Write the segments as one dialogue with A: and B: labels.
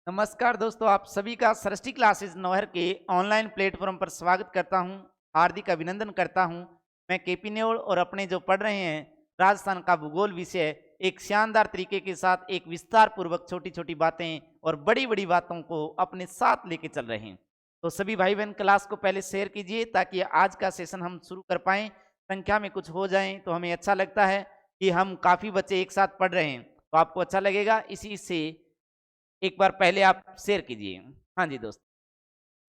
A: नमस्कार दोस्तों, आप सभी का सृष्टि क्लासेस नौहर के ऑनलाइन प्लेटफॉर्म पर स्वागत करता हूं। हार्दिक अभिनंदन करता हूं। मैं केपी नेओल और अपने जो पढ़ रहे हैं राजस्थान का भूगोल विषय एक शानदार तरीके के साथ एक विस्तार पूर्वक छोटी छोटी बातें और बड़ी बड़ी बातों को अपने साथ लेके चल रहे हैं। तो सभी भाई बहन क्लास को पहले शेयर कीजिए ताकि आज का सेशन हम शुरू कर पाएँ। संख्या में कुछ हो जाएँ तो हमें अच्छा लगता है कि हम काफ़ी बच्चे एक साथ पढ़ रहे हैं, तो आपको अच्छा लगेगा। इसी से एक बार पहले आप शेयर कीजिए। हाँ जी दोस्त,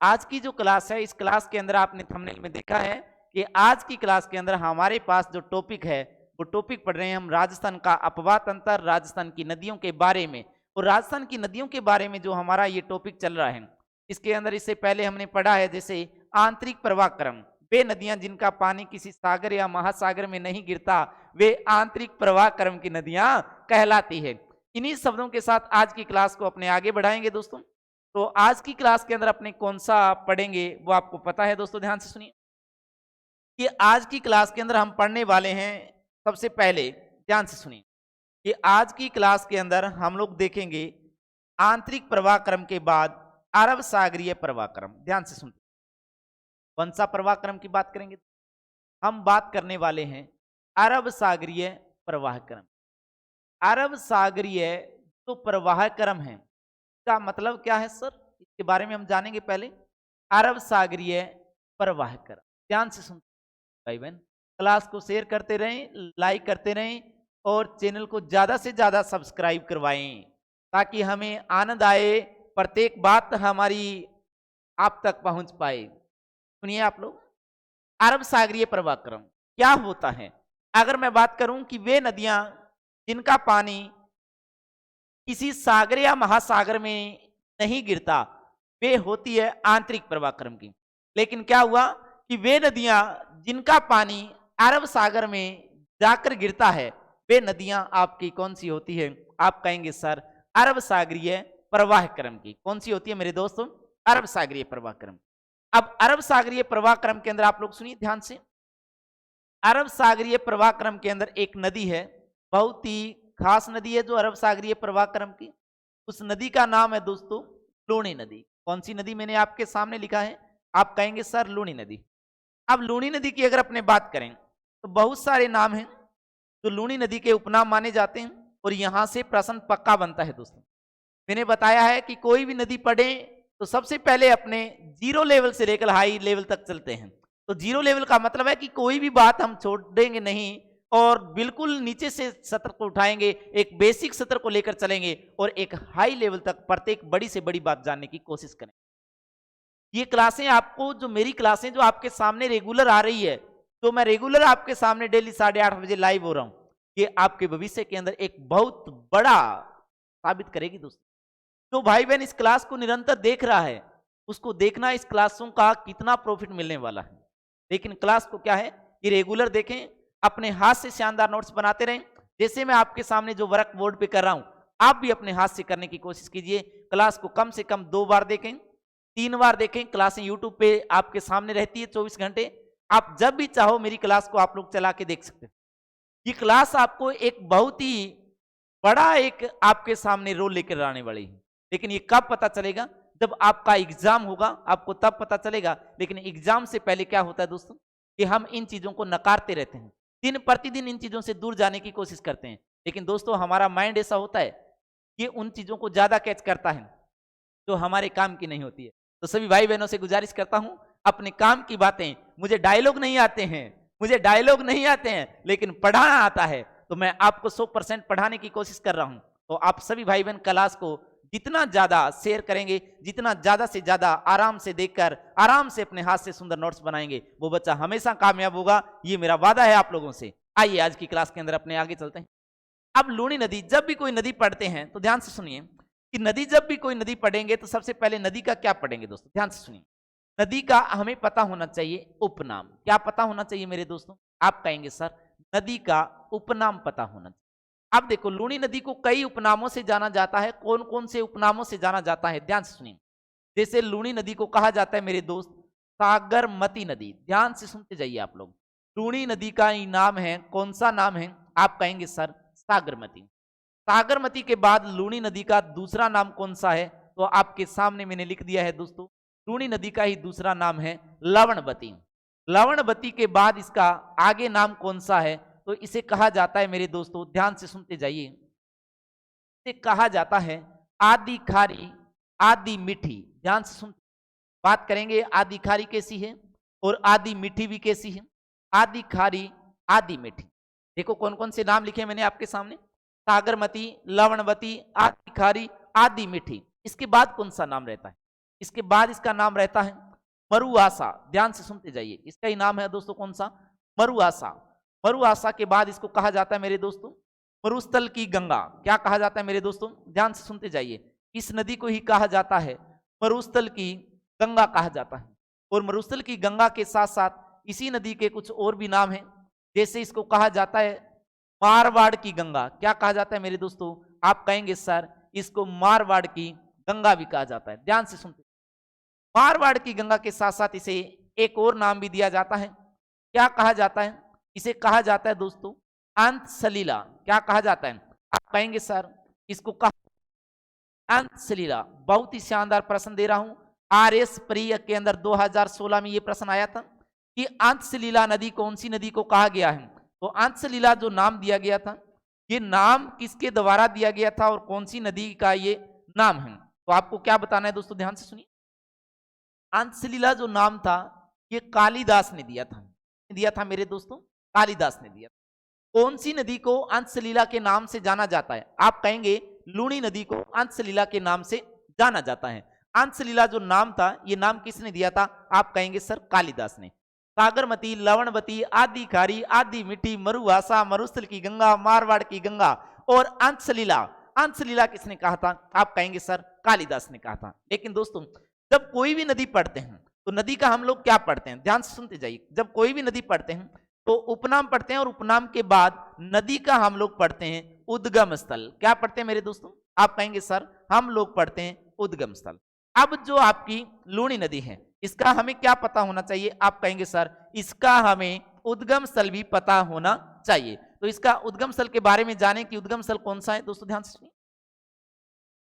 A: आज की जो क्लास है, इस क्लास के अंदर आपने थंबनेल में देखा है कि आज की क्लास के अंदर हमारे पास जो टॉपिक है, वो टॉपिक पढ़ रहे हैं हम राजस्थान का अपवाह तंत्र, राजस्थान की नदियों के बारे में। और राजस्थान की नदियों के बारे में जो हमारा ये टॉपिक चल रहा है, इसके अंदर इससे पहले हमने पढ़ा है जैसे आंतरिक प्रवाह क्रम। वे नदियां जिनका पानी किसी सागर या महासागर में नहीं गिरता, वे आंतरिक प्रवाह क्रम की नदियां कहलाती है। इन्हीं शब्दों के साथ आज की क्लास को अपने आगे बढ़ाएंगे दोस्तों। तो आज की क्लास के अंदर अपने कौन सा पढ़ेंगे वो आपको पता है दोस्तों, ध्यान से सुनिए कि आज की क्लास के अंदर हम पढ़ने वाले हैं। सबसे पहले ध्यान से सुनिए कि आज की क्लास के अंदर हम लोग देखेंगे आंतरिक प्रवाह क्रम के बाद अरब सागरीय प्रवाह क्रम। ध्यान से सुनते, कौन सा प्रवाह क्रम की बात करेंगे? हम बात करने वाले हैं अरब सागरीय प्रवाह क्रम। अरब सागरीय जो प्रवाह क्रम है, इसका मतलब क्या है सर, इसके बारे में हम जानेंगे पहले। अरब सागरीय प्रवाह क्रम, ध्यान से सुन भाई बहन, क्लास को शेयर करते रहें, लाइक करते रहें और चैनल को ज्यादा से ज्यादा सब्सक्राइब करवाएं ताकि हमें आनंद आए, प्रत्येक बात हमारी आप तक पहुंच पाए। सुनिए आप लोग, अरब सागरीय प्रवाह क्रम क्या होता है। अगर मैं बात करूं कि वे नदियां जिनका पानी किसी सागर या महासागर में नहीं गिरता, वे होती है आंतरिक प्रवाह क्रम की। लेकिन क्या हुआ कि वे नदियां जिनका पानी अरब सागर में जाकर गिरता है, वे नदियां आपकी कौन सी होती है? आप कहेंगे सर अरब सागरीय प्रवाह क्रम की। कौन सी होती है मेरे दोस्तों? अरब सागरीय प्रवाह क्रम। अब अरब सागरीय प्रवाह क्रम के अंदर आप लोग सुनिए ध्यान से, अरब सागरीय प्रवाह क्रम के अंदर एक नदी है, बहुत ही खास नदी है जो अरब सागरीय प्रवाह क्रम की। उस नदी का नाम है दोस्तों लूणी नदी। कौन सी नदी मैंने आपके सामने लिखा है? आप कहेंगे सर लूणी नदी। अब लूणी नदी की अगर अपने बात करें तो बहुत सारे नाम हैं जो लूणी नदी के उपनाम माने जाते हैं और यहां से प्रश्न पक्का बनता है दोस्तों। मैंने बताया है कि कोई भी नदी पढ़े तो सबसे पहले अपने जीरो लेवल से लेकर हाई लेवल तक चलते हैं। तो जीरो लेवल का मतलब है कि कोई भी बात हम छोड़ेंगे नहीं और बिल्कुल नीचे से सत्र को उठाएंगे, एक बेसिक सत्र को लेकर चलेंगे और एक हाई लेवल तक प्रत्येक बड़ी से बड़ी बात जानने की कोशिश करें। ये क्लासें आपको, जो मेरी क्लासें जो आपके सामने रेगुलर आ रही है, तो मैं रेगुलर आपके सामने डेली 8:30 बजे लाइव हो रहा हूं, ये आपके भविष्य के अंदर एक बहुत बड़ा साबित करेगी दोस्तों। जो भाई बहन इस क्लास को निरंतर देख रहा है, उसको देखना इस क्लासों का कितना प्रॉफिट मिलने वाला है। लेकिन क्लास को क्या है कि रेगुलर देखें, अपने हाथ से शानदार नोट्स बनाते रहें। जैसे मैं आपके सामने जो वर्क बोर्ड पे कर रहा हूं, आप भी अपने हाथ से करने की कोशिश कीजिए। क्लास को कम से कम 2 बार देखें, 3 बार देखें। क्लासें यूट्यूब पे आपके सामने रहती है 24 घंटे। आप जब भी चाहो मेरी क्लास को आप लोग चला के देख सकते हैं। ये क्लास आपको एक बहुत ही बड़ा एक आपके सामने रोल लेकर आने वाली है। लेकिन ये कब पता चलेगा? जब आपका एग्जाम होगा, आपको तब पता चलेगा। लेकिन एग्जाम से पहले क्या होता है दोस्तों कि हम इन चीजों को नकारते रहते हैं, दिन प्रतिदिन इन चीजों से दूर जाने की कोशिश करते हैं। लेकिन दोस्तों हमारा माइंड ऐसा होता है कि उन चीजों को ज्यादा कैच करता है जो हमारे काम की नहीं होती है। तो सभी भाई बहनों से गुजारिश करता हूं, अपने काम की बातें, मुझे डायलॉग नहीं आते हैं, मुझे डायलॉग नहीं आते हैं, लेकिन पढ़ाना आता है। तो मैं आपको 100% पढ़ाने की कोशिश कर रहा हूं। तो आप सभी भाई बहन क्लास को जितना ज्यादा शेयर करेंगे, जितना ज्यादा से ज्यादा आराम से देखकर आराम से अपने हाथ से सुंदर नोट्स बनाएंगे, वो बच्चा हमेशा कामयाब होगा। ये मेरा वादा है आप लोगों से। आइए आज की क्लास के अंदर अपने आगे चलते हैं। अब लूणी नदी, जब भी कोई नदी पढ़ते हैं तो ध्यान से सुनिए कि नदी, जब भी कोई नदी पढ़ेंगे तो सबसे पहले नदी का क्या पढ़ेंगे दोस्तों? ध्यान से सुनिए, नदी का हमें पता होना चाहिए उपनाम। क्या पता होना चाहिए मेरे दोस्तों? आप कहेंगे सर नदी का उपनाम पता होना चाहिए। अब देखो, लूणी नदी को कई उपनामों से जाना जाता है। कौन कौन से उपनामों से जाना जाता है? ध्यान से सुनिए। जैसे लूणी नदी को कहा जाता है मेरे दोस्त सागरमती नदी। ध्यान से सुनते जाइए आप लोग। लूणी नदी का ही नाम है, कौन सा नाम है? आप कहेंगे सर सागरमती। सागरमती के बाद लूणी नदी का दूसरा नाम कौन सा है? तो आपके सामने मैंने लिख दिया है दोस्तों, लूणी नदी का ही दूसरा नाम है लवणवती। लवणवती के बाद इसका आगे नाम कौन सा है, तो इसे कहा जाता है मेरे दोस्तों, ध्यान से सुनते जाइए, इसे कहा जाता है आदि खारी आदि मीठी। ध्यान से सुन, बात करेंगे आदि खारी कैसी है और आदि मीठी भी कैसी है। आदि खारी आदि मीठी, देखो कौन कौन से नाम लिखे मैंने आपके सामने, सागरमती, लवणवती, आदि खारी, आदि मीठी। इसके बाद कौन सा नाम रहता है, इसके बाद इसका नाम रहता है मरुआसा। ध्यान से सुनते जाइए, इसका ही नाम है दोस्तों कौन सा, मरुआसा। मरुआसा के बाद इसको कहा जाता है मेरे दोस्तों मरुस्थल की गंगा। क्या कहा जाता है मेरे दोस्तों, ध्यान से सुनते जाइए, इस नदी को ही कहा जाता है मरुस्थल की गंगा कहा जाता है। और मरुस्थल की गंगा के साथ साथ इसी नदी के कुछ और भी नाम हैं, जैसे इसको कहा जाता है मारवाड़ की गंगा। क्या कहा जाता है मेरे दोस्तों, आप कहेंगे सर इसको मारवाड़ की गंगा भी कहा जाता है। ध्यान से सुनते, मारवाड़ की गंगा के साथ साथ इसे एक और नाम भी दिया जाता है। क्या कहा जाता है, इसे कहा जाता है दोस्तों अंत सलीला। क्या कहा जाता है, आप कहेंगे सर इसको कहा अंत सलीला। बहुत ही शानदार प्रश्न दे रहा हूं, आरएस प्री के अंदर 2016 में यह प्रश्न आया था कि अंत सलीला नदी कौन सी नदी को कहा गया है। तो अंत सलीला जो नाम दिया गया था, ये नाम किसके द्वारा दिया गया था और कौन सी नदी का ये नाम है। तो आपको क्या बताना है दोस्तों, ध्यान से सुनिए। अंशलीला जो नाम था ये कालिदास ने दिया था मेरे दोस्तों, कालिदास ने दिया। कौन सी नदी को अंशलीला के नाम से जाना जाता है, आप कहेंगे लूणी नदी को अंशलीला के नाम से जाना जाता है। अंशलीला जो नाम था ये नाम किसने दिया था, आप कहेंगे सर कालिदास ने। सागरमती, लवणवती, आदि खारी, आदि मीठी, मरुआसा, मरुस्थल की गंगा, मारवाड़ की गंगा और अंशलीला, अंशलीला किसने कहा था, आप कहेंगे सर कालिदास ने कहा था। लेकिन दोस्तों जब कोई भी नदी पढ़ते हैं तो नदी का हम लोग क्या पढ़ते हैं, ध्यान से सुनते जाइए। जब कोई भी नदी पढ़ते हैं तो उपनाम पढ़ते हैं और उपनाम के बाद नदी का हम लोग पढ़ते हैं उद्गम स्थल। क्या पढ़ते हैं मेरे दोस्तों, आप कहेंगे सर हम लोग पढ़ते हैं उद्गम स्थल। अब जो आपकी लूणी नदी है इसका हमें क्या पता होना चाहिए, आप कहेंगे सर इसका हमें उद्गम स्थल भी पता होना चाहिए। तो इसका उद्गम स्थल के बारे में जाने कि उद्गम स्थल कौन सा है दोस्तों, ध्यान से सुनिए।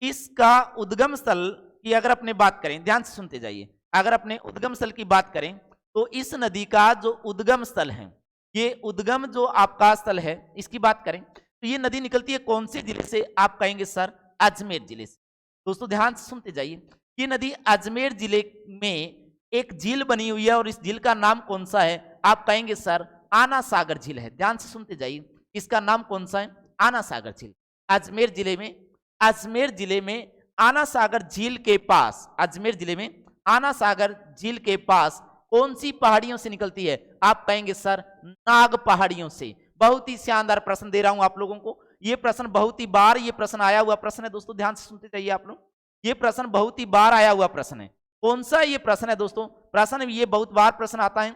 A: इसका उद्गम स्थल की अगर अपने बात करें, ध्यान से सुनते जाइए, अगर अपने उद्गम स्थल की बात करें तो इस नदी का जो उद्गम स्थल है, ये उद्गम जो आपका स्थल है इसकी बात करें तो ये नदी निकलती है कौन से जिले से, आप कहेंगे सर अजमेर जिले से। दोस्तों ध्यान से सुनते जाइए, ये नदी अजमेर जिले में एक झील बनी हुई है और इस झील का नाम कौन सा है, आप कहेंगे सर आना सागर झील है। ध्यान से सुनते जाइए, इसका नाम कौन सा है, आना सागर झील। अजमेर जिले में आना सागर झील के पास, अजमेर जिले में आना सागर झील के पास कौन सी पहाड़ियों से निकलती है, आप कहेंगे सर नाग पहाड़ियों से। बहुत ही शानदार प्रश्न दे रहा हूं आप लोगों को, ये प्रश्न बहुत ही बार ये प्रश्न आया हुआ प्रश्न है दोस्तों, ध्यान से सुनते जाइए आप लोग। ये प्रश्न बहुत ही बार आया हुआ प्रश्न है। कौन सा ये प्रश्न है दोस्तों, प्रश्न ये बहुत बार प्रश्न आता है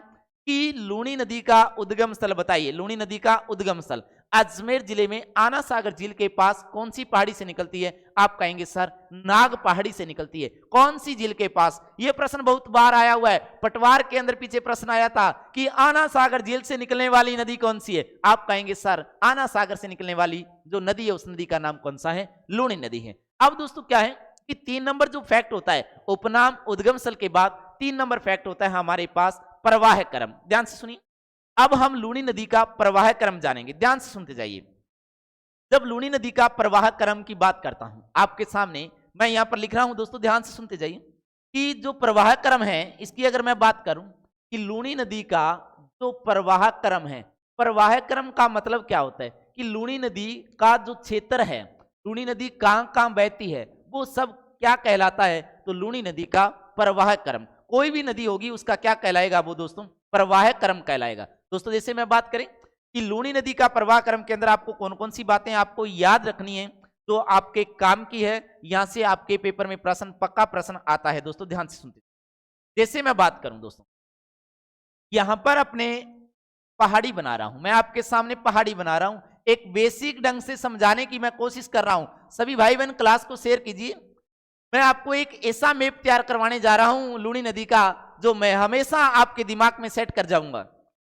A: कि लूणी नदी का उद्गम स्थल बताइए। लूणी नदी का उद्गम स्थल अजमेर जिले में आना सागर झील के पास कौन सी पहाड़ी से निकलती है, आप कहेंगे सर नाग पहाड़ी से निकलती है। कौन सी झील के पास, यह प्रश्न बहुत बार आया हुआ है। पटवार के अंदर पीछे प्रश्न आया था कि आना सागर झील से निकलने वाली नदी कौन सी है, आप कहेंगे सर आना सागर से निकलने वाली जो नदी है उस नदी का नाम कौन सा है, लूणी नदी है। अब दोस्तों क्या है कि 3 नंबर जो फैक्ट होता है उपनाम उद्गम स्थल के बाद 3 नंबर फैक्ट होता है हमारे पास प्रवाह क्रम। ध्यान से सुनिए, अब हम लूणी नदी का प्रवाह क्रम जानेंगे, ध्यान से सुनते जाइए। जब लूणी नदी का प्रवाह क्रम की बात करता हूं आपके सामने, मैं यहां पर लिख रहा हूं दोस्तों, ध्यान से सुनते जाइए कि जो प्रवाह क्रम है इसकी अगर मैं बात करूं कि लूणी नदी का जो प्रवाह क्रम है, प्रवाह क्रम का मतलब क्या होता है कि लूणी नदी का जो क्षेत्र है, लूणी नदी कहां बहती है वो सब क्या कहलाता है, तो लूणी नदी का प्रवाह क्रम। कोई भी नदी होगी उसका क्या कहलाएगा वो दोस्तों, प्रवाह क्रम कहलाएगा। दोस्तों जैसे मैं बात करें कि लूणी नदी का प्रवाह क्रम के अंदर आपको कौन कौन सी बातें आपको याद रखनी है तो आपके काम की है, यहां से आपके पेपर में प्रश्न पक्का प्रश्न आता है दोस्तों, ध्यान से सुनते। जैसे मैं बात करूं दोस्तों, यहां पर अपने पहाड़ी बना रहा हूं, मैं आपके सामने पहाड़ी बना रहा हूं, एक बेसिक ढंग से समझाने की मैं कोशिश कर रहा हूं। सभी भाई बहन क्लास को शेयर कीजिए। मैं आपको एक ऐसा मैप तैयार करवाने जा रहा हूं लूणी नदी का जो मैं हमेशा आपके दिमाग में सेट कर जाऊंगा।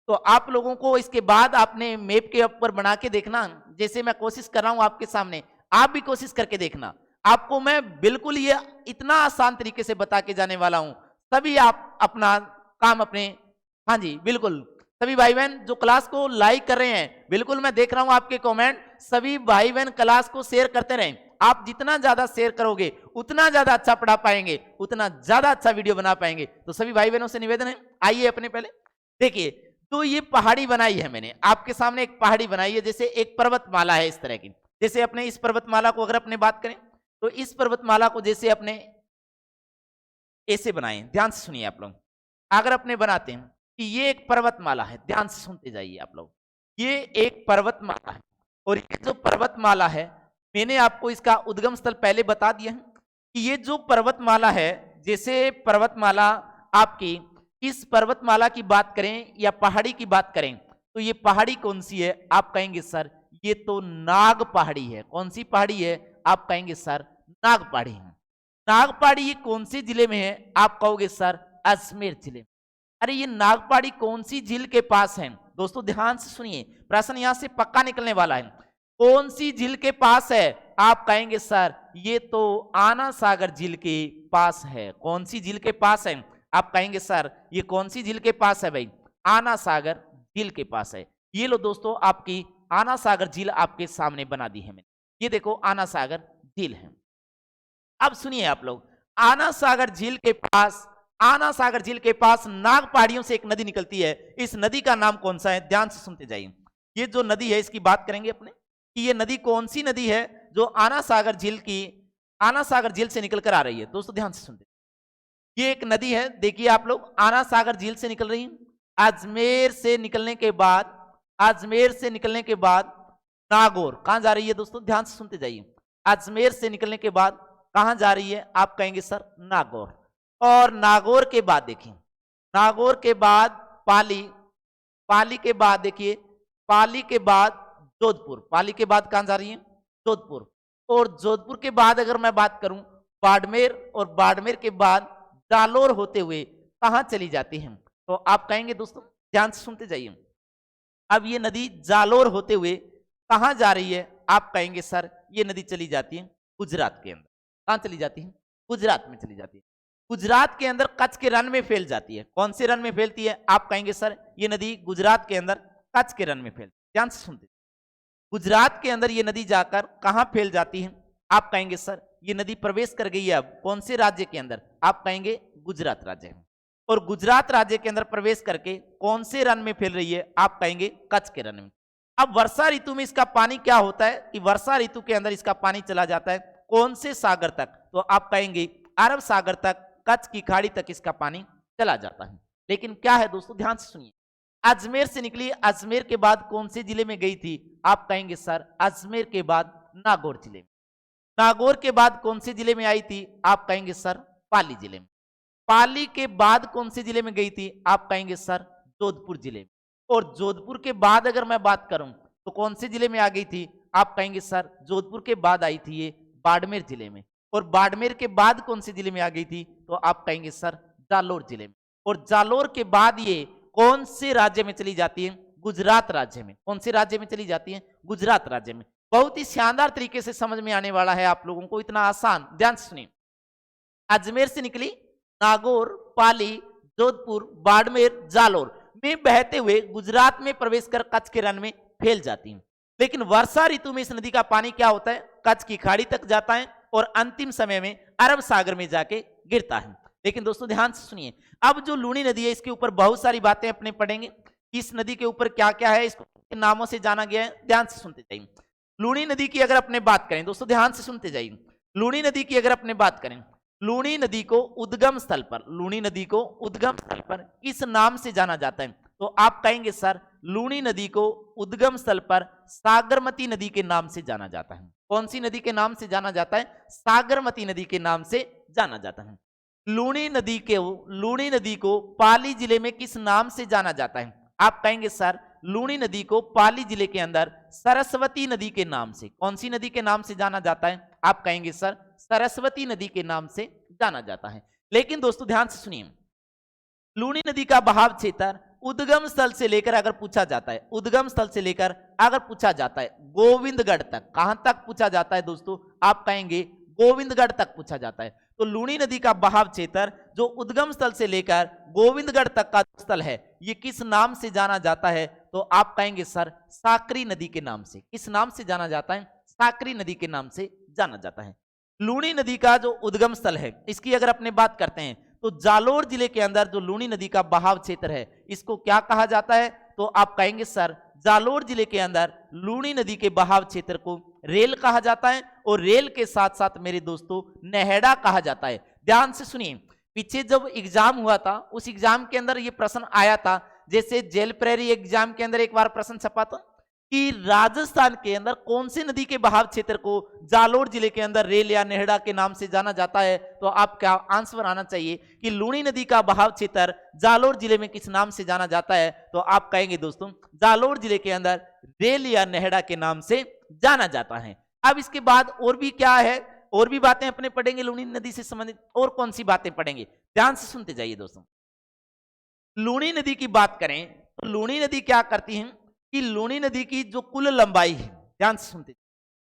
A: तो आप लोगों को इसके बाद आपने मैप के ऊपर बना के देखना, जैसे मैं कोशिश कर रहा हूं आपके सामने, आप भी कोशिश करके देखना। आपको मैं बिल्कुल ये इतना आसान तरीके से बता के जाने वाला हूं, सभी आप अपना काम अपने, हाँ जी बिल्कुल, सभी भाई बहन जो क्लास को लाइक कर रहे हैं, बिल्कुल मैं देख रहा हूं आपके कमेंट, सभी भाई बहन क्लास को शेयर करते रहें। आप जितना ज्यादा शेयर करोगे उतना ज्यादा अच्छा पढ़ा पाएंगे, उतना ज्यादा अच्छा वीडियो बना पाएंगे। तो सभी भाई बहनों से निवेदन है, आइए अपने पहले देखिए, तो ये पहाड़ी बनाई है मैंने आपके सामने, एक पहाड़ी बनाई है, जैसे एक पर्वतमाला है इस तरह की। जैसे अपने इस पर्वतमाला को अगर अपने बात करें तो इस पर्वतमाला को जैसे अपने ऐसे बनाए, ध्यान से सुनिए आप लोग। अगर अपने बनाते हैं कि ये एक पर्वतमाला है, ध्यान से सुनते जाइए आप लोग, ये एक पर्वतमाला है और ये जो पर्वतमाला है, मैंने आपको इसका उद्गम स्थल पहले बता दिया है कि ये जो पर्वतमाला है, जैसे पर्वतमाला आपकी, इस पर्वतमाला की बात करें या पहाड़ी की बात करें तो ये पहाड़ी कौन सी है? आप कहेंगे सर ये तो नाग पहाड़ी है। कौन सी पहाड़ी है? आप कहेंगे सर नाग पहाड़ी है। नाग पहाड़ी ये कौन से जिले में है? आप कहोगे सर अजमेर जिले में। अरे ये नाग पहाड़ी कौन सी झील के पास है? दोस्तों ध्यान से सुनिए, प्रश्न यहां से पक्का निकलने वाला है। कौन सी झील के पास है? आप कहेंगे सर ये तो आना सागर झील के पास है। कौन सी झील के पास है? आप कहेंगे सर ये कौन सी झील के पास है? भाई आना सागर झील के पास है। ये लो दोस्तों आपकी आना सागर झील आपके सामने बना दी है मैंने, ये देखो आना सागर झील है। अब सुनिए आप लोग, आना सागर झील के पास, आना सागर झील के पास नाग पहाड़ियों से एक नदी निकलती है। इस नदी का नाम कौन सा है? ध्यान से सुनते जाइए। ये जो नदी है इसकी बात करेंगे अपने कि ये नदी कौन सी नदी है जो आना सागर झील की, आना सागर झील से निकल कर आ रही है। दोस्तों ध्यान से सुनते, ये एक नदी है, देखिए आप लोग, आना सागर झील से निकल रही है। अजमेर से निकलने के बाद, अजमेर से निकलने के बाद नागौर कहां जा रही है? दोस्तों ध्यान से सुनते जाइए। अजमेर से निकलने के बाद कहां जा रही है? आप कहेंगे सर नागौर। और नागौर के बाद देखिए, नागौर के बाद पाली, पाली के बाद देखिए, पाली के बाद जोधपुर, पाली के बाद कहां जा रही है? जोधपुर। और जोधपुर के बाद अगर मैं बात करूं बाड़मेर, और बाड़मेर के बाद जालोर होते हुए कहां चली जाती है? तो आप कहेंगे दोस्तों ध्यान से सुनते जाइए, अब ये नदी जालोर होते हुए कहां जा रही है? आप कहेंगे सर ये नदी चली जाती है गुजरात के अंदर। कहां चली जाती है? गुजरात में चली जाती है। गुजरात के अंदर कच्छ के रण में फैल जाती है। कौन से रण में फैलती है? आप कहेंगे सर ये नदी गुजरात के अंदर कच्छ के रण में फैलती है। ध्यान से सुनते, गुजरात के अंदर ये नदी जाकर कहां फैल जाती है? आप कहेंगे सर ये नदी प्रवेश कर गई है अब कौन से राज्य के अंदर? आप कहेंगे गुजरात राज्य में। और गुजरात राज्य के अंदर प्रवेश करके कौन से रण में फैल रही है? आप कहेंगे कच्छ के रण में। अब वर्षा ऋतु में इसका पानी क्या होता है कि वर्षा ऋतु के अंदर इसका पानी चला जाता है कौन से सागर तक? तो आप कहेंगे अरब सागर तक, कच्छ की खाड़ी तक इसका पानी चला जाता है। लेकिन क्या है दोस्तों ध्यान से सुनिए, अजमेर से निकली, अजमेर के बाद कौन से जिले में गई थी? आप कहेंगे सर अजमेर के बाद नागौर जिले में। नागौर के बाद कौन से जिले में आई थी? आप कहेंगे सर पाली जिले में। पाली के बाद कौन से जिले में गई थी? आप कहेंगे सर जोधपुर जिले में। और जोधपुर के बाद अगर मैं बात करूं तो कौन से जिले में आ गई थी? आप कहेंगे सर जोधपुर के बाद आई थी ये बाड़मेर जिले में। और बाड़मेर के बाद कौन से जिले में आ गई थी? तो आप कहेंगे सर जालोर जिले में। और जालोर के बाद ये कौन से राज्य में चली जाती है? गुजरात राज्य में। कौन से राज्य में चली जाती है? गुजरात राज्य में। बहुत ही शानदार तरीके से समझ में आने वाला है आप लोगों को, इतना आसान, ध्यान से सुनिए। अजमेर से निकली, नागौर, पाली, जोधपुर, बाड़मेर, जालोर में बहते हुए गुजरात में प्रवेश कर कच्छ के रण में फैल जाती है। लेकिन वर्षा ऋतु में इस नदी का पानी क्या होता है? कच्छ की खाड़ी तक जाता है और अंतिम समय में अरब सागर में जाके गिरता है। लेकिन दोस्तों ध्यान से सुनिए, अब जो लूणी नदी है इसके ऊपर बहुत सारी बातें अपने पढ़ेंगे। इस नदी के ऊपर क्या क्या है, इसको नामों से जाना गया है, ध्यान से सुनते जाइए। लूणी नदी की अगर अपने बात करें दोस्तों, ध्यान से सुनते जाइए, लूणी नदी की अगर अपने बात करें, लूणी नदी को उद्गम स्थल पर, लूणी नदी को उद्गम स्थल पर किस नाम से जाना जाता है? तो आप कहेंगे सर लूणी नदी को उद्गम स्थल पर सागरमती नदी के नाम से जाना जाता है। कौन सी नदी के नाम से जाना जाता है? सागरमती नदी के नाम से जाना जाता है। लूणी नदी को पाली जिले में किस नाम से जाना जाता है? आप कहेंगे सर लूणी नदी को पाली जिले के अंदर सरस्वती नदी के नाम से, कौन सी नदी के नाम से जाना जाता है? आप कहेंगे सर सरस्वती नदी के नाम से जाना जाता है। लेकिन दोस्तों ध्यान से सुनिए, लूणी नदी का बहाव क्षेत्र उद्गम स्थल से लेकर अगर पूछा जाता है, उद्गम स्थल से लेकर अगर पूछा जाता है गोविंदगढ़ तक, कहां तक पूछा जाता है दोस्तों? आप कहेंगे गोविंदगढ़ तक पूछा जाता है। तो लूणी नदी का बहाव क्षेत्र जो उद्गम स्थल से लेकर गोविंदगढ़ तक का स्थल है, ये किस नाम से जाना जाता है? तो आप कहेंगे सर साकरी नदी के नाम से। किस नाम से जाना जाता है? साकरी नदी के नाम से जाना जाता है। लूणी नदी का जो उद्गम स्थल है, इसकी अगर अपने बात करते हैं तो जालोर जिले के अंदर जो लूणी नदी का बहाव क्षेत्र है, इसको क्या कहा जाता है? तो आप कहेंगे सर जालोर जिले के अंदर लूणी नदी के बहाव क्षेत्र को रेल कहा जाता है, और रेल के साथ साथ मेरे दोस्तों नेहड़ा कहा जाता है। ध्यान से सुनिए, पीछे जब एग्जाम हुआ था उस एग्जाम के अंदर ये प्रश्न आया था, जैसे जेल प्रेरी एग्जाम के अंदर एक बार प्रश्न छपा था कि राजस्थान के अंदर कौन सी नदी के बहाव क्षेत्र को जालोर जिले के अंदर रेल या नेहड़ा के नाम से जाना जाता है? तो आपका आंसर आना चाहिए कि लूणी नदी का बहाव क्षेत्र जालोर जिले में किस नाम से जाना जाता है? तो आप कहेंगे दोस्तों जालोर जिले के अंदर रेल या नेहड़ा के नाम से जाना जाता है। अब इसके बाद और भी क्या है, और भी बातें अपने पढ़ेंगे लूणी नदी से संबंधित। और कौन सी बातें पढ़ेंगे? ध्यान से सुनते जाइए दोस्तों। लूणी नदी की बात करें तो लूणी नदी क्या करती है कि लूणी नदी की जो कुल लंबाई है, ध्यान से सुनते,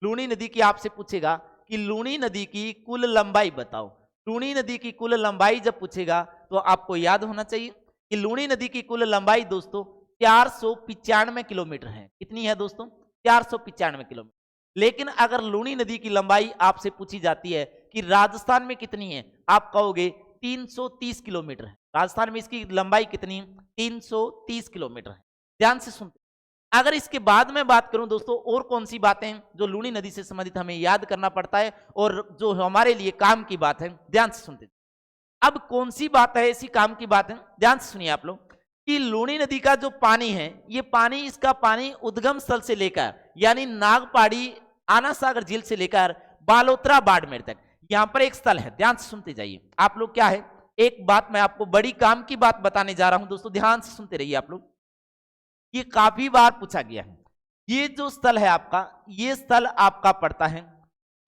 A: लूणी नदी की आपसे पूछेगा कि लूणी नदी की कुल लंबाई बताओ। लूणी नदी की कुल लंबाई जब पूछेगा तो आपको याद होना चाहिए कि लूणी नदी की कुल लंबाई दोस्तों 495 किलोमीटर है। कितनी है दोस्तों? 495 किलोमीटर। लेकिन अगर लूणी नदी की लंबाई आपसे पूछी जाती है कि राजस्थान में कितनी है, आप कहोगे 330 किलोमीटर है। राजस्थान में इसकी लंबाई कितनी है? 330 किलोमीटर है। ध्यान से सुनते। अगर इसके बाद में बात करूं दोस्तों, और कौन सी बातें जो लूणी नदी से संबंधित हमें याद करना पड़ता है और जो हमारे लिए काम की बात है, ध्यान से सुनते। अब कौन सी बात है ऐसी काम की बात है? ध्यान से सुनिए आप लोग कि लूणी नदी का जो पानी है, ये पानी, इसका पानी उद्गम स्थल से लेकर यानी नागपाड़ी आना सागर झील से लेकर बालोतरा बाड़मेर तक, यहां पर एक स्थल है। ध्यान से सुनते जाइए आप लोग। क्या है? एक बात मैं आपको बड़ी काम की बात बताने जा रहा हूं दोस्तों, ध्यान से सुनते रहिए आप लोग। ये काफी बार पूछा गया है। ये जो स्थल है आपका, ये स्थल आपका पड़ता है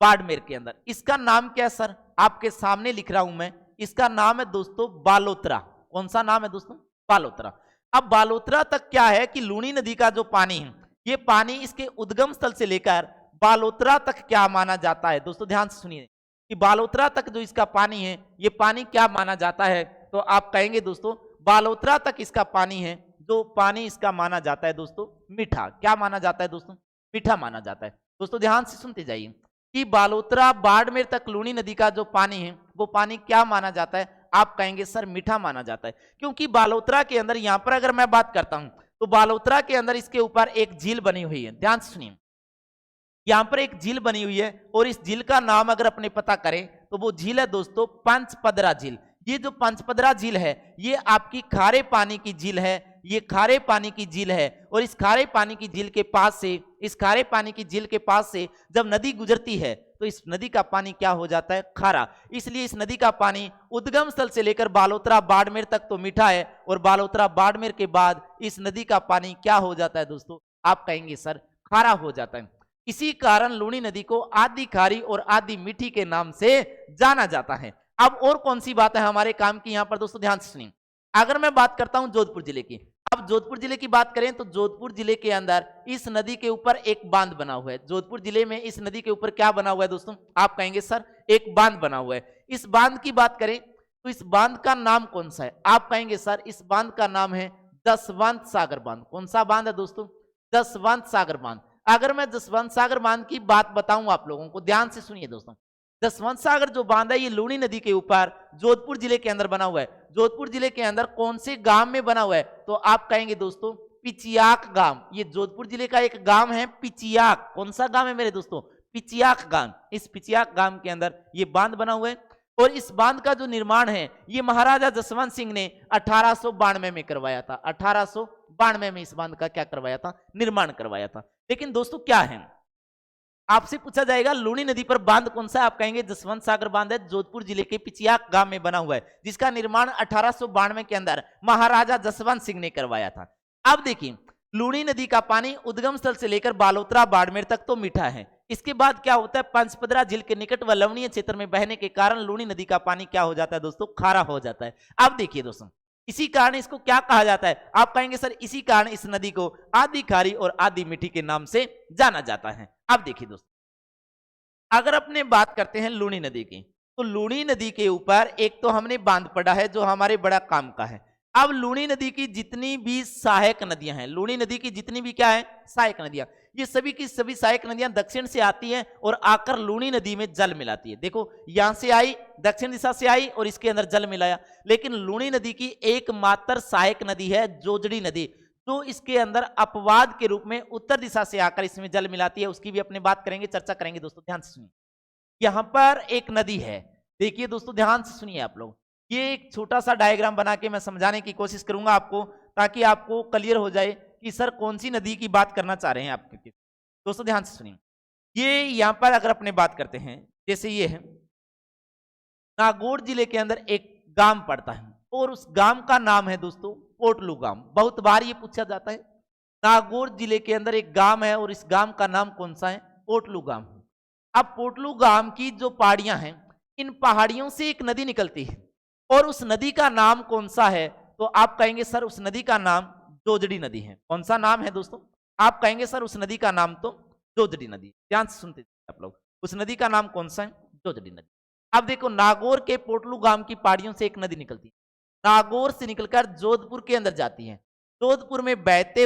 A: बाड़मेर के अंदर। इसका नाम क्या है सर? आपके सामने लिख रहा हूं मैं। इसका नाम है दोस्तों बालोतरा। कौन सा नाम है दोस्तों? बालोतरा। अब बालोतरा तक क्या है कि लूणी नदी का जो पानी है, ये पानी इसके उद्गम स्थल से लेकर बालोतरा तक क्या माना जाता है? दोस्तों ध्यान से सुनिए कि बालोतरा तक जो इसका पानी है, ये पानी क्या माना जाता है? तो आप कहेंगे दोस्तों बालोतरा तक इसका पानी है, जो पानी इसका माना जाता है दोस्तों मीठा। क्या माना जाता है दोस्तों? मीठा माना जाता है। दोस्तों ध्यान से सुनते जाइए कि बालोतरा बाड़मेर तक लूणी नदी का जो पानी है, वो पानी क्या माना जाता है? आप कहेंगे सर मीठा माना जाता है, क्योंकि बालोतरा के अंदर, यहां पर अगर मैं बात करता हूं तो बालोतरा के अंदर इसके ऊपर एक झील बनी हुई है। ध्यान से सुनिए, यहां पर एक झील बनी हुई है और इस झील का नाम अगर अपने पता करें तो वो झील है दोस्तों पंचपदरा झील। ये जो पंचपदरा झील है, ये आपकी खारे पानी की झील है। ये खारे पानी की झील है, और इस खारे पानी की झील के पास से, इस खारे पानी की झील के पास से जब नदी गुजरती है तो इस नदी का पानी क्या हो जाता है? खारा। इसलिए इस नदी का पानी उद्गम स्थल से लेकर बालोतरा बाड़मेर तक तो मीठा है, और बालोतरा बाड़मेर के बाद इस नदी का पानी क्या हो जाता है दोस्तों? आप कहेंगे सर खारा हो जाता है। इसी कारण लूणी नदी को आधी खारी और आधी मीठी के नाम से जाना जाता है। अब और कौन सी बात है हमारे काम की यहां पर दोस्तों? ध्यान से सुनिए। अगर मैं बात करता हूं जोधपुर जिले की, अब जोधपुर जिले की बात करें तो जोधपुर जिले के अंदर इस नदी के ऊपर एक बांध बना हुआ है। जोधपुर जिले में इस नदी के ऊपर क्या बना हुआ है दोस्तों? आप कहेंगे सर एक बांध बना हुआ है। इस बांध की बात करें तो इस बांध का नाम कौन सा है? आप कहेंगे सर इस बांध का नाम है जसवंत सागर बांध। कौन सा बांध है दोस्तों? जसवंत सागर बांध। अगर मैं जसवंत सागर बांध की बात बताऊं आप लोगों को, ध्यान से सुनिए दोस्तों। जसवंत सागर जो बांध है, ये लूणी नदी के ऊपर जोधपुर जिले के अंदर बना हुआ है। जोधपुर जिले के अंदर कौन से गांव में बना हुआ है? तो आप कहेंगे दोस्तों पिचियाक गांव। ये जोधपुर जिले का एक गांव है पिचियाक। कौन सा गांव है मेरे दोस्तों? पिचियाक गांव। इस पिचियाक गांव के अंदर ये बांध बना हुआ है, और इस बांध का जो निर्माण है ये महाराजा जसवंत सिंह ने 1892 में करवाया था। 1892 में इस बांध का क्या करवाया था? निर्माण करवाया था। लेकिन दोस्तों क्या है, आपसे पूछा जाएगा लूणी नदी पर बांध कौन सा है? आप कहेंगे जसवंत सागर बांध है, जोधपुर जिले के पिचियाक गांव में बना हुआ है, जिसका निर्माण 1892 के अंदर महाराजा जसवंत सिंह ने करवाया था। अब देखिए, लूणी नदी का पानी उद्गम स्थल से लेकर बालोतरा बाड़मेर तक तो मीठा है। इसके बाद क्या होता है? पंचपदरा झील के निकट व लवणीय क्षेत्र में बहने के कारण लूणी नदी का पानी क्या हो जाता है दोस्तों? खारा हो जाता है। अब देखिए दोस्तों, इसी कारण इसको क्या कहा जाता है? आप कहेंगे सर इसी कारण इस नदी को आधी खारी और आधी मीठी के नाम से जाना जाता है। अब देखिए दोस्तों, अगर अपने बात करते हैं लूनी नदी की, तो लूनी नदी के ऊपर एक तो हमने बांध पड़ा है जो हमारे बड़ा काम का है। अब लूनी नदी की जितनी भी सहायक नदियां हैं, लूनी नदी की जितनी भी क्या है सहायक नदियां, ये सभी की सभी सहायक नदियां दक्षिण से आती हैं और आकर लूनी नदी में जल मिलाती है। देखो यहां से आई, दक्षिण दिशा से आई और इसके अंदर जल मिलाया। लेकिन लूनी नदी की एकमात्र सहायक नदी है जोजड़ी नदी, तो इसके अंदर अपवाद के रूप में उत्तर दिशा से आकर इसमें जल मिलाती है। उसकी भी अपने बात करेंगे, चर्चा करेंगे। दोस्तों ध्यान से सुनिए, यहां पर एक नदी है। देखिए दोस्तों ध्यान से सुनिए आप लोग, ये एक छोटा सा डायग्राम बना के मैं समझाने की कोशिश करूंगा आपको, ताकि आपको क्लियर हो जाए कि सर कौन सी नदी की बात करना चाह रहे हैं आप। दोस्तों ध्यान से सुनिए, ये यहां पर अगर अपने बात करते हैं, जैसे ये है नागौर जिले के अंदर एक गांव पड़ता है और उस गांव का नाम है दोस्तों पोटलू गांव। बहुत बार ये पूछा जाता है, नागौर जिले के अंदर एक गांव है और इस गांव का नाम कौन सा है, पोटलू गांव। अब पोटलू गांव की जो पहाड़ियां हैं, इन पहाड़ियों से एक नदी निकलती है और उस नदी का नाम कौन सा है, तो आप कहेंगे सर उस नदी का नाम जोजड़ी नदी है। कौन सा नाम है दोस्तों, आप कहेंगे सर उस नदी का नाम तो जोजड़ी नदी। ध्यान से सुनते आप लोग, उस नदी का नाम कौन सा है, जोजड़ी नदी। अब देखो नागौर के पोटलू गांव की पहाड़ियों से एक नदी निकलती है, नागौर से निकलकर जोधपुर के अंदर जाती है। जोधपुर में बहते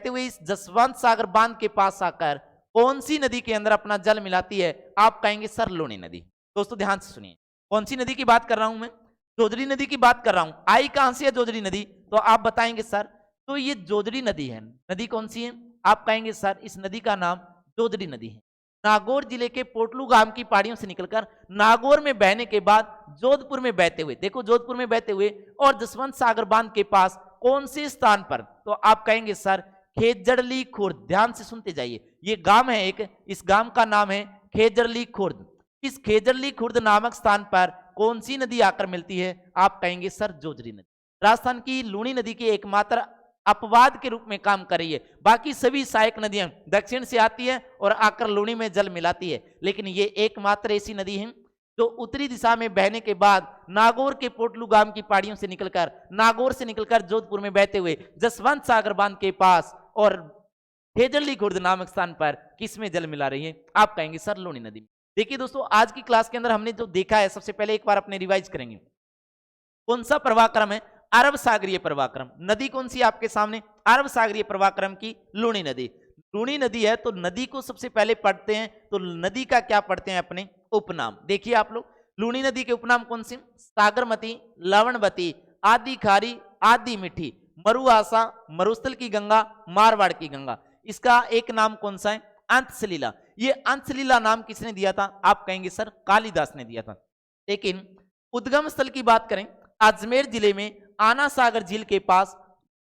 A: हुए इस जसवंत सागर बांध के पास आकर कौन सी नदी के अंदर अपना जल मिलाती है, आप कहेंगे सर लूनी नदी। दोस्तों ध्यान से सुनिए, कौन सी नदी की बात कर रहा हूं मैं, जोजड़ी नदी की बात कर रहा हूं। आई कहां से है जोजड़ी नदी, तो आप बताएंगे सर तो ये जोजड़ी नदी है। नदी कौन सी है, आप कहेंगे सर इस नदी का नाम जोजड़ी नदी है। नागौर जिले के पोटलू गांव की पहाड़ियों से निकलकर नागौर में बहने के बाद जोधपुर में बहते हुए, देखो जोधपुर में बहते हुए और जसवंत सागर बांध के पास कौन से स्थान पर, तो आप कहेंगे सर खेजड़ली खुर्द। ध्यान से सुनते जाइए, ये गांव है एक, इस गांव का नाम है खेजड़ली खुर्द। इस खेजड़ली खुर्द नामक स्थान पर कौन सी नदी आकर मिलती है, आप कहेंगे सर जोजड़ी नदी। राजस्थान की लूनी नदी की एकमात्र अपवाद के रूप में काम कर रही है, बाकी सभी सहायक नदियां दक्षिण से आती है और आकर लूनी में जल मिलाती है। लेकिन ये एकमात्र ऐसी नदी है जो उत्तरी दिशा में बहने के बाद नागौर के पोटलू गांव की पहाड़ियों से निकलकर जोधपुर में बहते हुए जसवंत सागर बांध के पास और खेजड़ली खुर्द नामक स्थान पर किसमें जल मिला रही है, आप कहेंगे सर लूनी नदी में। देखिए दोस्तों आज की क्लास के अंदर हमने जो देखा है, सबसे पहले एक बार अपने रिवाइज करेंगे। कौन सा प्रवाहक्रम है, अरब सागरीय प्रवाहक्रम। नदी कौन सी आपके सामने, अरब सागरीय प्रवाहक्रम की लूनी नदी। लूनी नदी है तो नदी को सबसे पहले पढ़ते हैं, तो नदी का क्या पढ़ते हैं अपने उपनाम। देखिए आप लोग, लूनी नदी के उपनाम कौन से, सागरमती, लवणवती, आदि खारी, आदि मीठी, मरुआसा, मरुस्थल की गंगा, मारवाड़ की गंगा। इसका एक नाम कौन सा है, अंतसलीला। ये अंतसलीला नाम किसने दिया था, आप कहेंगे सर कालिदास ने दिया था। लेकिन उद्गम स्थल की बात करें, अजमेर जिले में आना सागर झील के पास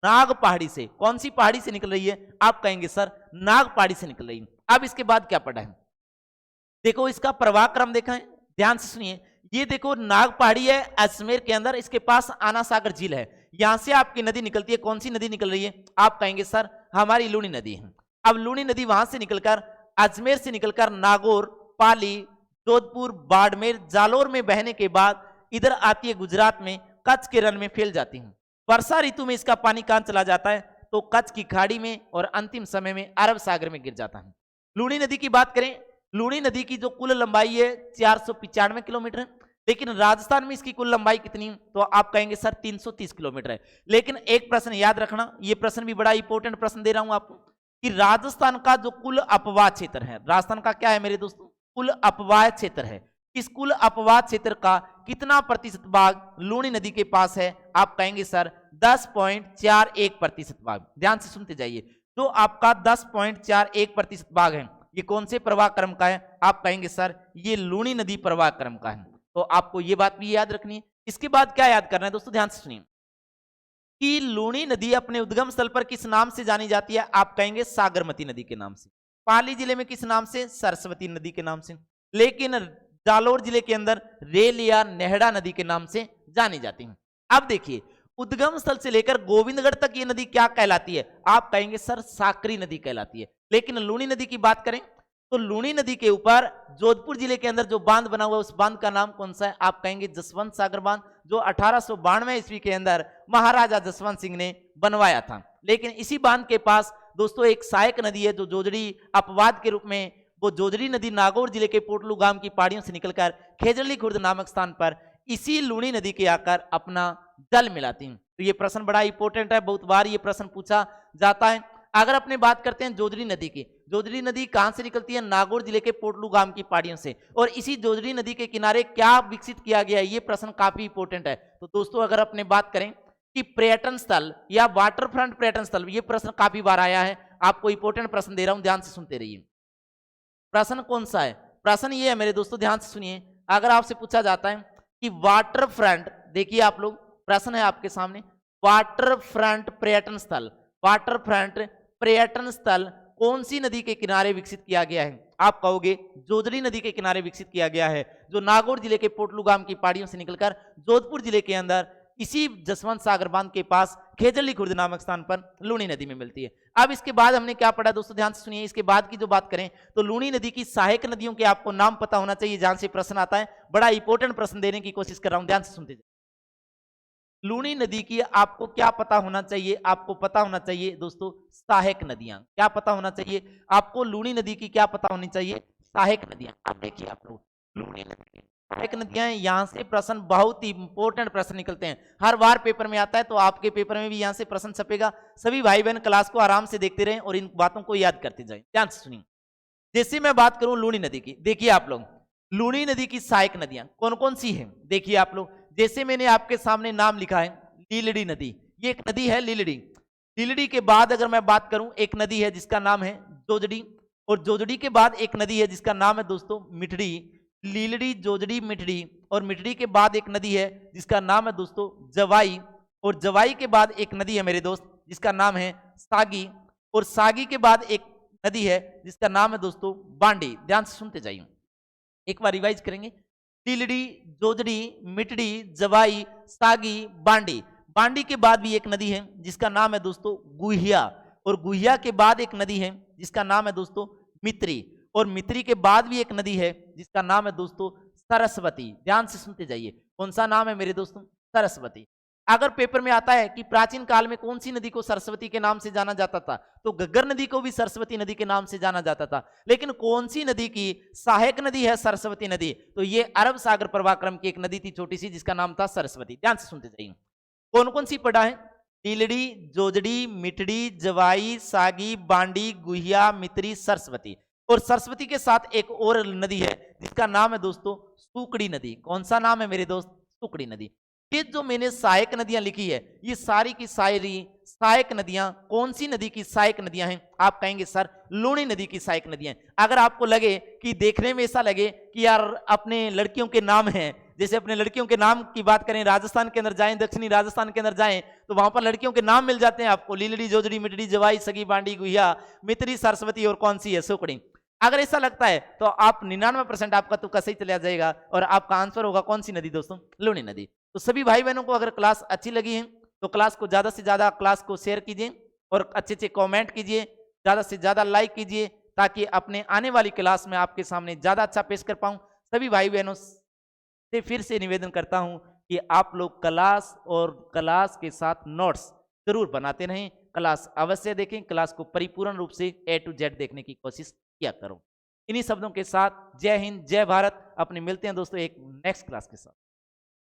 A: नाग पहाड़ी से, कौन सी पहाड़ी से निकल रही है, आप कहेंगे सर नाग पहाड़ी से निकल रही है। अब इसके बाद क्या पढ़ा है, देखो इसका प्रवाह क्रम देखा है, ध्यान से सुनिए। ये देखो नाग पहाड़ी है अजमेर के अंदर, इसके पास आना सागर झील है, यहां से आपकी नदी निकलती है। कौन सी नदी निकल रही है, आप कहेंगे सर हमारी लूनी नदी है। अब लूनी नदी वहां से निकलकर अजमेर से निकलकर नागौर, पाली, जोधपुर, बाड़मेर, जालोर में बहने के बाद इधर आती है गुजरात में, कच्छ के रण में फैल जाती है। वर्षा ऋतु में इसका पानी कहां चला जाता है, तो कच्छ की खाड़ी में और अंतिम समय में अरब सागर में गिर जाता है। लूनी नदी की बात करें, लूनी नदी की जो कुल लंबाई है 495 किलोमीटर है, लेकिन राजस्थान में इसकी कुल लंबाई कितनी है, तो आप कहेंगे सर 330 किलोमीटर है। लेकिन एक प्रश्न याद रखना, ये प्रश्न भी बड़ा इंपॉर्टेंट प्रश्न दे रहा हूं आपको, कि राजस्थान का जो कुल अपवाह क्षेत्र है, राजस्थान का क्या है मेरे दोस्तों, कुल अपवाह क्षेत्र है, इस कुल अपवाह क्षेत्र का कितना प्रतिशत भाग लूनी नदी के पास है, आप कहेंगे सर 10.41% भाग। ध्यान से सुनते जाइए, जो आपका 10.41% भाग है, ये कौन से प्रवाह क्रम का है, आप कहेंगे सर ये लूनी नदी प्रवाह क्रम का है। तो आपको ये बात भी याद रखनी है। इसके बाद क्या याद करना है दोस्तों, ध्यान से सुनिए, कि लूनी नदी अपने उद्गम स्थल पर किस नाम से जानी जाती है, आप कहेंगे सागरमती नदी के नाम से। पाली जिले में किस नाम से, सरस्वती नदी के नाम से। लेकिन जालोर जिले के अंदर रेल या नेहड़ा नदी के नाम से जानी जाती है। अब देखिए उद्गम स्थल से लेकर गोविंदगढ़ तक ये नदी क्या कहलाती है, आप कहेंगे सर साकरी नदी कहलाती है। लेकिन लूनी नदी की बात करें तो लूनी नदी के ऊपर जोधपुर जिले के अंदर जो बांध बना हुआ है, उस बांध का नाम कौन सा है, आप कहेंगे जसवंत सागर बांध, जो 1892 ईस्वी के अंदर महाराजा जसवंत सिंह ने बनवाया था। लेकिन इसी बांध के पास दोस्तों एक सहायक नदी है जो जोजड़ी अपवाद के रूप में वो जोजड़ी नदी नागौर जिले के पोटलू गांव की पहाड़ियों से निकलकर खेजड़ली खुर्द नामक स्थान पर इसी लूणी नदी के आकर अपना जल मिलाती हैं। तो ये प्रश्न बड़ा इंपॉर्टेंट है, बहुत बार ये प्रश्न पूछा जाता है। अगर अपने बात करते हैं जोजड़ी नदी की, जोजड़ी नदी कहां से निकलती है? नागौर जिले के पोटलू गांव की पहाड़ियों से। और इसी जोजड़ी नदी के किनारे क्या विकसित किया गया है? ये प्रश्न काफी इंपॉर्टेंट है। तो दोस्तों अगर अपने बात करें कि पर्यटन स्थल या वाटर फ्रंट पर्यटन स्थल, ये प्रश्न काफी बार आया है। आपको इंपॉर्टेंट प्रश्न दे रहा हूं, ध्यान से सुनते रहिए। प्रश्न कौन सा है? प्रश्न ये है मेरे दोस्तों, ध्यान से सुनिए। अगर आपसे पूछा जाता है कि वाटर फ्रंट, देखिए आप लोग, प्रश्न है आपके सामने, वाटर फ्रंट पर्यटन स्थल, वाटर फ्रंट पर्यटन स्थल कौन सी नदी के किनारे विकसित किया गया है? आप कहोगे जोजड़ी नदी के किनारे विकसित किया गया है, जो नागौर जिले के पोटलू गांव की पहाड़ियों से निकलकर जोधपुर जिले के अंदर इसी जसवंत सागर बांध के पास खेजड़ली खुर्द नामक स्थान पर लूणी नदी में मिलती है। अब इसके बाद हमने क्या पढ़ा दोस्तों, ध्यान से सुनिए। इसके बाद की जो बात करें तो लूणी नदी की सहायक नदियों के आपको नाम पता होना चाहिए, जहां से प्रश्न आता है। बड़ा इंपॉर्टेंट प्रश्न देने की कोशिश कर रहा हूं, ध्यान से सुनते जाइए। लूणी नदी की आपको क्या पता होना चाहिए? आपको पता होना चाहिए दोस्तों सहायक नदियां। क्या पता होना चाहिए आपको? लूणी नदी की क्या पता होनी चाहिए? सहायक नदियां। अब देखिए आप लोग, लूणी नदी की सहायक नदियां, यहां से प्रश्न बहुत ही इंपॉर्टेंट प्रश्न निकलते हैं, हर बार पेपर में आता है। तो आपके पेपर में भी यहां से प्रश्न छपेगा। सभी भाई बहन क्लास को आराम से देखते रहें और इन बातों को याद करते जाएं। ध्यान से सुनिए। जैसे मैं बात करूं लूणी नदी की, देखिए आप लोग, लूणी नदी की सहायक नदियां कौन कौन सी हैं? देखिए आप लोग, जैसे मैंने आपके सामने नाम लिखा है लीलड़ी नदी, ये एक नदी है लीलड़ी। लीलड़ी के बाद अगर मैं बात करूं, एक नदी है जिसका नाम है जोजड़ी, और जोजड़ी के बाद एक नदी है जिसका नाम है दोस्तों मिठड़ी। लीलड़ी, जोजड़ी, मिठड़ी, और मिठड़ी के बाद एक नदी है जिसका नाम है दोस्तों जवाई, और जवाई के बाद एक नदी है मेरे दोस्त जिसका नाम है सागी, और सागी के बाद एक नदी है जिसका नाम है दोस्तों बांडी। ध्यान से सुनते जाइए, एक बार रिवाइज करेंगे। लीलड़ी, जोजड़ी, मिठड़ी, जवाई, सागी, बांडी। बांडी के बाद भी एक नदी है जिसका नाम है दोस्तों गुहिया, और गुहिया के बाद एक नदी है जिसका नाम है दोस्तों मित्री, और मित्री के बाद भी एक नदी है जिसका नाम है दोस्तों सरस्वती। ध्यान से सुनते जाइए, कौन सा नाम है मेरे दोस्तों? सरस्वती। अगर पेपर में आता है कि प्राचीन काल में कौन सी नदी को सरस्वती के नाम से जाना जाता था, तो घग्गर नदी को भी सरस्वती नदी के नाम से जाना जाता था। लेकिन कौन सी नदी की सहायक नदी है सरस्वती नदी? तो ये अरब सागर प्रवाक्रम की एक नदी थी छोटी सी जिसका नाम था सरस्वती। ध्यान से सुनते जाइए। कौन कौन सी पढ़ा है? लीलड़ी, जोजड़ी, मिठड़ी, जवाई, सागी, बांडी, गुहिया, मित्री, सरस्वती। और सरस्वती के साथ एक और नदी है जिसका नाम है दोस्तों सुकड़ी नदी। कौन सा नाम है मेरे दोस्त? सुकड़ी नदी। ये जो मैंने सहायक नदियां लिखी है, ये सारी की सारी सहायक नदियां कौन सी नदी की सहायक नदियां हैं? आप कहेंगे सर लूणी नदी की सहायक नदियां। अगर आपको लगे कि देखने में ऐसा लगे कि यार अपने लड़कियों के नाम हैं, जैसे अपने लड़कियों के नाम की बात करें, राजस्थान के अंदर जाएं, दक्षिणी राजस्थान के अंदर जाएं, तो वहां पर लड़कियों के नाम मिल जाते हैं आपको, लीलड़ी, जोजड़ी, मिठड़ी, जवाई, सगी, बांडी, गुहिया, मित्री, सरस्वती, और कौन सी है? सुकड़ी। अगर ऐसा लगता है तो आप 99% आपका तुक्का सही चला जाएगा और आपका आंसर होगा कौन सी नदी दोस्तों? लूणी नदी। तो सभी भाई बहनों को अगर क्लास अच्छी लगी है तो क्लास को ज्यादा से ज्यादा क्लास को शेयर कीजिए और अच्छे अच्छे कमेंट कीजिए, ज्यादा से ज्यादा लाइक कीजिए, ताकि अपने आने वाली क्लास में आपके सामने ज्यादा अच्छा पेश कर पाऊं। सभी भाई बहनों से फिर से निवेदन करता हूं कि आप लोग क्लास और क्लास के साथ नोट्स जरूर बनाते रहें, क्लास अवश्य देखें, क्लास को परिपूर्ण रूप से A to Z देखने की कोशिश किया करो। इन्हीं शब्दों के साथ जय हिंद, जय भारत। अपने मिलते हैं दोस्तों एक नेक्स्ट क्लास के साथ।